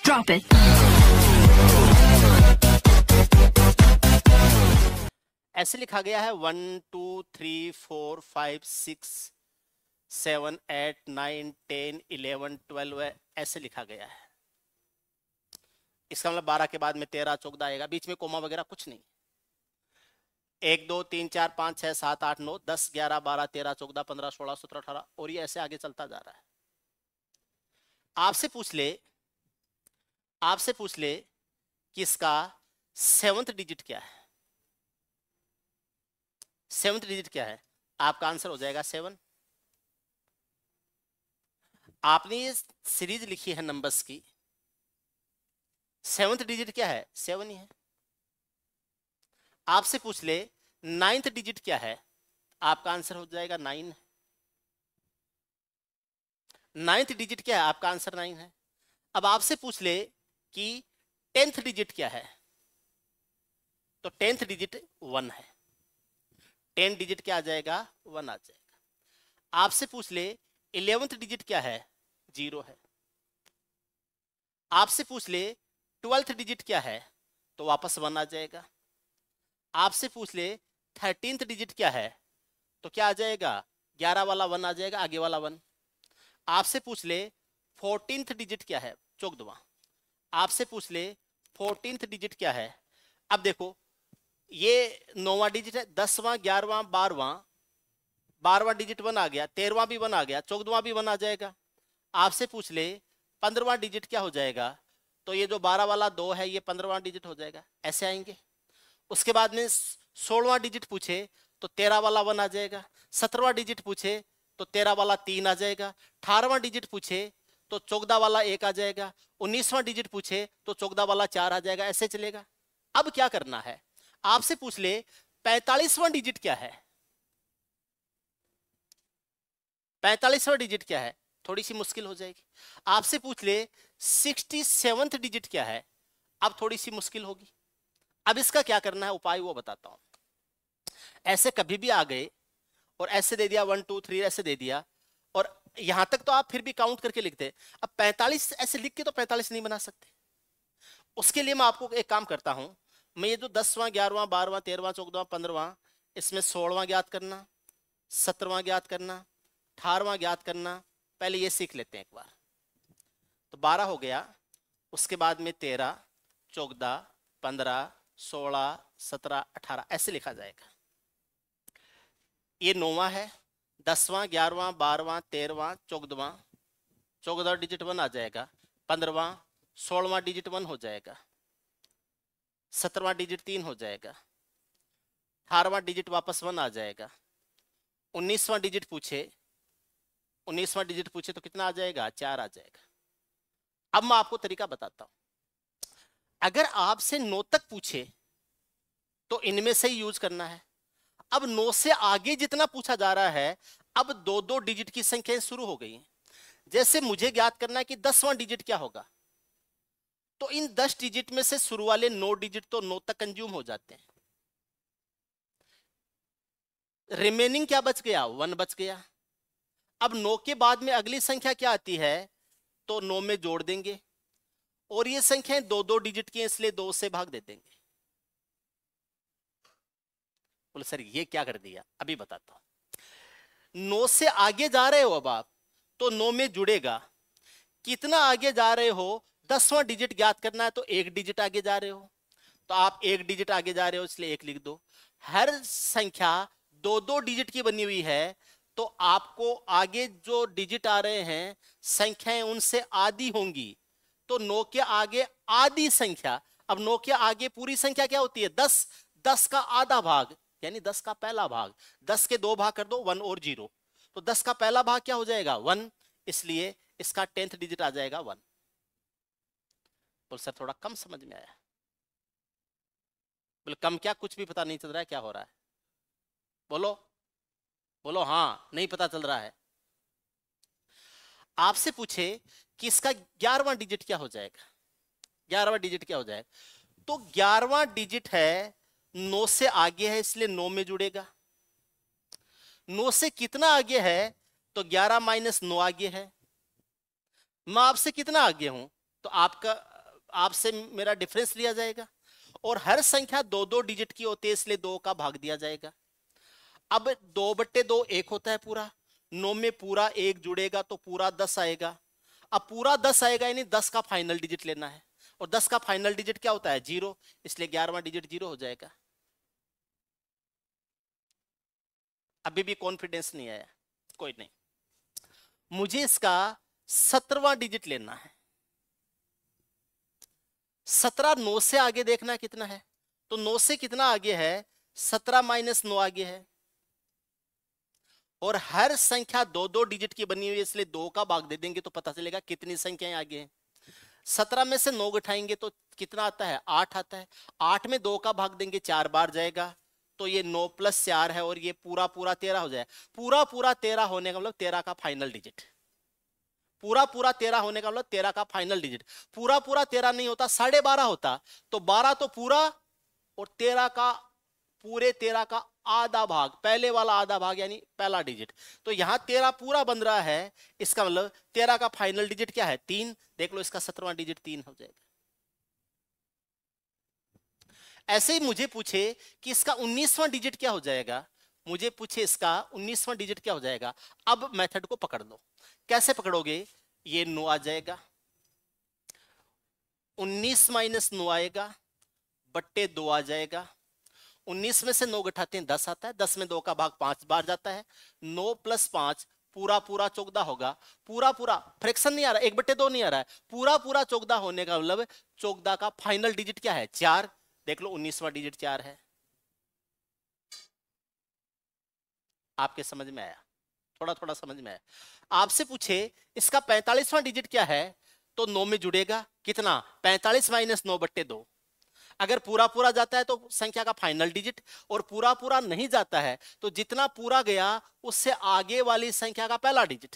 Drop it. ऐसे लिखा गया है 1 2 3 4 5 6 7 8 9 10 11 12 ऐसे लिखा गया है। इसका मतलब 12 के बाद में 13 14 आएगा, बीच में कोमा वगैरह कुछ नहीं। 1 2 3 4 5 6 7 8 9 10 11 12 13 14 15 16 17 18 और ये ऐसे आगे चलता जा रहा है। आपसे पूछ ले कि इसका 7th डिजिट क्या है। 7th डिजिट क्या है, आपका आंसर हो जाएगा 7। आपने ये सीरीज लिखी है नंबर्स की, 7th डिजिट क्या है, 7 ही है। आपसे पूछ ले 9th डिजिट क्या है, आपका आंसर हो जाएगा 9। 9th डिजिट क्या है, आपका आंसर 9 है। अब आपसे पूछ ले कि 10th डिजिट क्या है, तो 10th डिजिट 1 है। 10 डिजिट क्या आ जाएगा, 1 आ जाएगा। आपसे पूछ ले 11th डिजिट क्या है, 0 है। आपसे पूछ ले 12th डिजिट क्या है, तो वापस 1 आ जाएगा। आपसे पूछ ले 13th डिजिट क्या है, तो क्या आ जाएगा, 11 वाला 1 आ जाएगा, आगे वाला 1। आपसे पूछ ले 14th डिजिट क्या है, चौक दवा। आपसे पूछ ले 14th डिजिट क्या है। अब देखो ये 9वां डिजिट है, 10वां 11वां 12वां डिजिट 1 आ गया, 13वां भी 1 आ गया, 14वां भी 1 आ जाएगा। आपसे पूछ ले 15वां डिजिट क्या हो जाएगा, तो ये जो 12 वाला 2 है ये 15वां डिजिट हो जाएगा, ऐसे आएंगे। उसके बाद में 16वां डिजिट पूछे तो 13 वाला 1 आ जाएगा। 17वां डिजिट पूछे तो 13 वाला 3 आ जाएगा। 18वां डिजिट पूछे तो 14 वाला 1 आ जाएगा। 19वां डिजिट पूछे तो 14 वाला 4 आ जाएगा, ऐसे चलेगा। अब क्या करना है, आपसे पूछ ले 45वां डिजिट क्या है। 45वां डिजिट क्या है, थोड़ी सी मुश्किल हो जाएगी। आपसे पूछ ले 67th डिजिट क्या है, अब थोड़ी सी मुश्किल होगी। अब इसका क्या करना है, उपाय वो बताता हूं। ऐसे कभी भी आ गए और ऐसे दे दिया 1 2 3 ऐसे दे दिया, और यहां तक तो आप फिर भी काउंट करके लिखते। अब 45 ऐसे लिख के तो 45 नहीं बना सकते। उसके लिए मैं आपको एक काम करता हूं, मैं ये जो 10वां 11वां 12वां 13वां 14वां 15वां, इसमें 16वां ज्ञात करना, 17वां ज्ञात करना, 18वां ज्ञात करना, पहले ये सीख लेते हैं एक बार। तो 12 हो गया, उसके बाद में 13 14 15 16 17 18 ऐसे लिखा जाएगा। ये 9वां है, 10वां 11वां 12वां 13वां 14वां, 14वां डिजिट 1 आ जाएगा। 15वां 16वां डिजिट 1 हो जाएगा। 17वां डिजिट 3 हो जाएगा। 18वां डिजिट वापस 1 आ जाएगा। 19वां डिजिट पूछे, 19वां डिजिट पूछे तो कितना आ जाएगा, 4 आ जाएगा। अब मैं आपको तरीका बताता हूं। अगर आपसे 9 तक पूछे तो इनमें से ही यूज करना है। अब 9 से आगे जितना पूछा जा रहा है, अब 2-2 डिजिट की संख्याएं शुरू हो गई हैं। जैसे मुझे ज्ञात करना है कि 10वां डिजिट क्या होगा, तो इन 10 डिजिट में से शुरू वाले 9 डिजिट तो 9 तक कंज्यूम हो जाते हैं। रिमेनिंग क्या बच गया, 1 बच गया। अब 9 के बाद में अगली संख्या क्या आती है, तो 9 में जोड़ देंगे, और ये संख्याएं 2-2 डिजिट की, इसलिए 2 से भाग दे देंगे। बोले सर ये क्या कर दिया, अभी बताता हूं। 9 से आगे जा रहे हो अब आप, तो 9 में जुड़ेगा। कितना आगे जा रहे हो, 10वां डिजिट ज्ञात करना है, तो 1 डिजिट आगे जा रहे हो, तो आप 1 डिजिट आगे जा रहे हो, इसलिए 1 लिख दो। हर संख्या 2-2 डिजिट की बनी हुई है, तो आपको आगे जो डिजिट आ रहे हैं संख्याएं उनसे आधी होंगी, तो 9 के आगे आधी संख्या। अब 9 के आगे पूरी संख्या क्या होती है, 10। 10 का आधा भाग यानी 10 का पहला भाग, 10 के 2 भाग कर दो, 1 और 0, तो 10 का पहला भाग क्या हो जाएगा, 1, इसलिए इसका 10th डिजिट आ जाएगा 1। बोल सर थोड़ा कम समझ में आया। बोले कम क्या, कुछ भी पता नहीं चल रहा है क्या हो रहा है, बोलो बोलो, हाँ नहीं पता चल रहा है। आपसे पूछे कि इसका 11वां डिजिट क्या हो जाएगा, 11वां डिजिट क्या हो जाएगा, तो 11वां डिजिट है 9 से आगे है, इसलिए 9 में जुड़ेगा। 9 से कितना आगे है, तो 11 - 9 आगे है। मैं आपसे कितना आगे हूं, तो आपका आपसे मेरा डिफरेंस लिया जाएगा, और हर संख्या 2-2 डिजिट की होती है, इसलिए 2 का भाग दिया जाएगा। अब 2/2 1 होता है पूरा, 9 में पूरा 1 जुड़ेगा तो पूरा 10 आएगा। अब पूरा 10 आएगा यानी 10 का फाइनल डिजिट लेना है, और 10 का फाइनल डिजिट क्या होता है? 0, इसलिए 11वां डिजिट 0 हो जाएगा। अभी भी कॉन्फिडेंस नहीं आया? कोई नहीं, मुझे इसका 17वां डिजिट लेना है। 17 9 से आगे देखना कितना है, तो 9 से कितना आगे है? 17 - 9 आगे है, और हर संख्या 2-2 डिजिट की बनी हुई है, इसलिए 2 का भाग दे देंगे तो पता चलेगा कितनी संख्याएं आगे हैं। 17 में से 9 घटाएंगे तो कितना आता है? 8 आता है। 8 में 2 का भाग देंगे 4 बार जाएगा, तो ये 9 + 4 है, और ये पूरा पूरा 13 हो जाए। पूरा पूरा 13 होने का मतलब 13 का फाइनल डिजिट। पूरा पूरा 13 होने का मतलब 13 का फाइनल डिजिट। पूरा पूरा 13 नहीं होता, 12.5 होता, तो 12 तो पूरा, और 13 का पूरे 13 का आधा भाग, पहले वाला आधा भाग यानी पहला डिजिट। तो यहां 13 पूरा बन रहा है, इसका मतलब 13 का फाइनल डिजिट क्या है? 3। देख लो, इसका 17वां डिजिट 3 हो जाएगा। ऐसे ही मुझे पूछे कि इसका 19वां डिजिट क्या हो जाएगा, मुझे पूछे इसका 19वां डिजिट क्या हो जाएगा। अब मेथड को पकड़ लो। कैसे पकड़ोगे? ये 9 आ जाएगा, 19 - 9 आएगा, बट्टे 2 आ जाएगा। 19 में से 9 घटाते हैं 10 आता है, 10 में 2 का भाग 5 बार जाता है। 9 + 5 पूरा पूरा 14 होगा। पूरा पूरा फ्रैक्शन नहीं आ रहा, 1/2 नहीं आ रहा है, पूरा पूरा 14 होने का मतलब 14 का फाइनल डिजिट क्या है? 4। देख लो, 19वां डिजिट 4 है। आपके समझ में आया? थोड़ा थोड़ा समझ में आया? आपसे पूछे इसका 45वां डिजिट क्या है, तो 9 में जुड़ेगा कितना? 45 - 9/2। अगर पूरा पूरा जाता है तो संख्या का फाइनल डिजिट, और पूरा पूरा नहीं जाता है तो जितना पूरा गया उससे आगे वाली संख्या का पहला डिजिट।